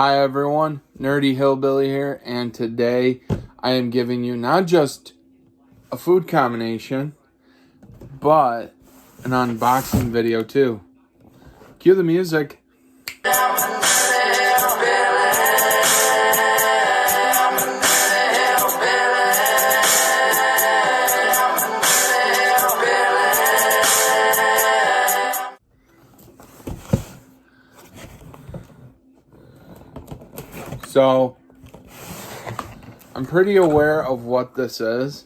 Hi everyone, Nerdy Hillbilly here, and today I am giving you not just a food combination, but an unboxing video too. Cue the music. So, I'm pretty aware of what this is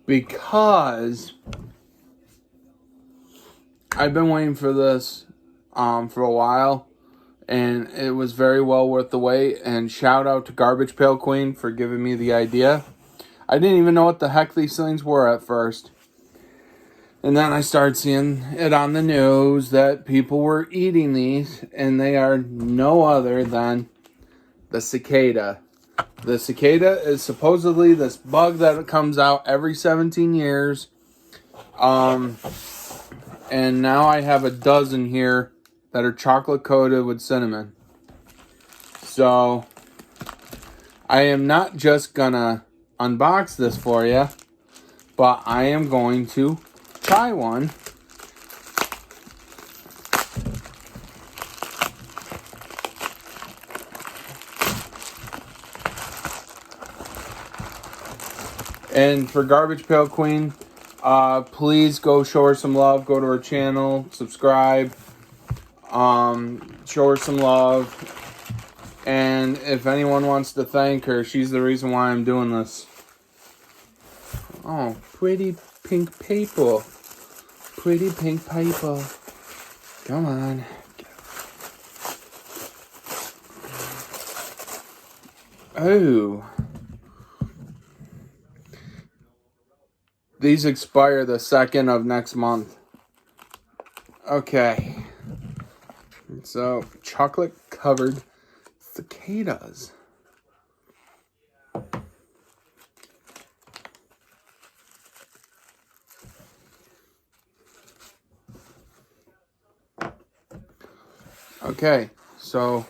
because I've been waiting for this for a while, and it was very well worth the wait. And shout out to Garbage Pail Queen for giving me the idea. I didn't even know what the heck these things were at first. And then I started seeing it on the news that people were eating these, and they are no other than the cicada. The cicada is supposedly this bug that comes out every 17 years. And now I have a dozen here that are chocolate coated with cinnamon. So I am not just gonna unbox this for you, but I am going to try one. And for Garbage Pail Queen, please go show her some love. Go to her channel, subscribe, show her some love. And if anyone wants to thank her, she's the reason why I'm doing this. Oh, pretty pink paper. Pretty pink paper. Come on. Oh. These expire the 2nd of next month. Okay. So, chocolate covered cicadas. Okay, so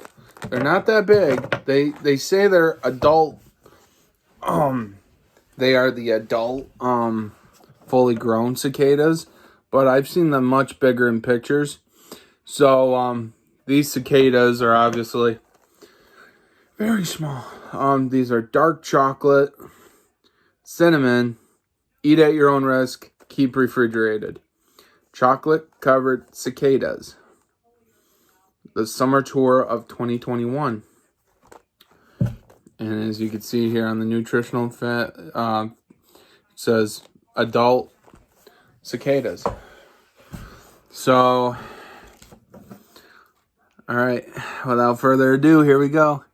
they're not that big. They say they're adult. They are the adult fully grown cicadas, but I've seen them much bigger in pictures. So these cicadas are obviously very small. These are dark chocolate, cinnamon, eat at your own risk, keep refrigerated. Chocolate covered cicadas. The summer tour of 2021. And as you can see here on the nutritional fat, it says adult cicadas. So, all right, without further ado, here we go.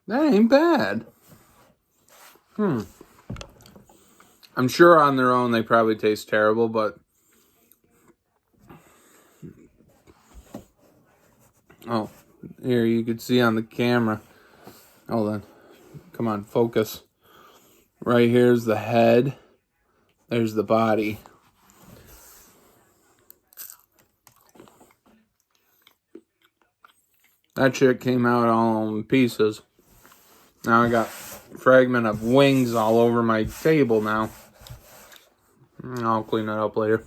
That ain't bad. I'm sure on their own they probably taste terrible, but oh, here you can see on the camera. Hold on. Come on, focus. Right here's the head. There's the body. That shit came out all in pieces. Now I got a fragment of wings all over my table now. I'll clean that up later.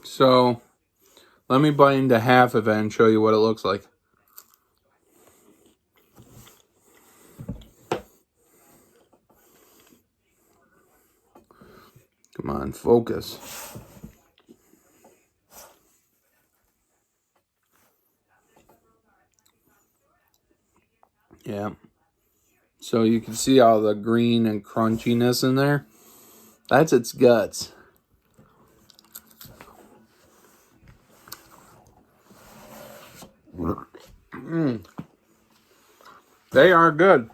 So, let me bite into half of it and show you what it looks like. Come on, focus. Yeah. So you can see all the green and crunchiness in there. That's its guts. They are good.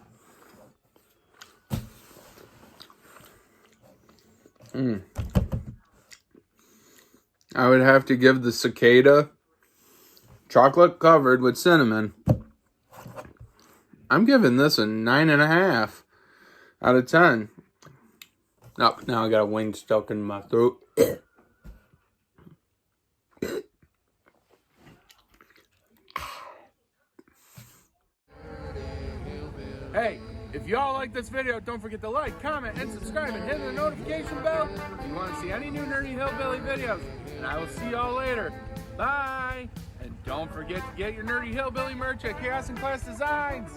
I would have to give the cicada, chocolate covered with cinnamon. I'm giving this a 9.5 out of 10. Oh, now I got a wing stuck in my throat. Hey, if y'all like this video, don't forget to like, comment, and subscribe, and hit the notification bell if you want to see any new Nerdy Hillbilly videos. And I will see y'all later. Bye! And don't forget to get your Nerdy Hillbilly merch at Chaos and Class Designs.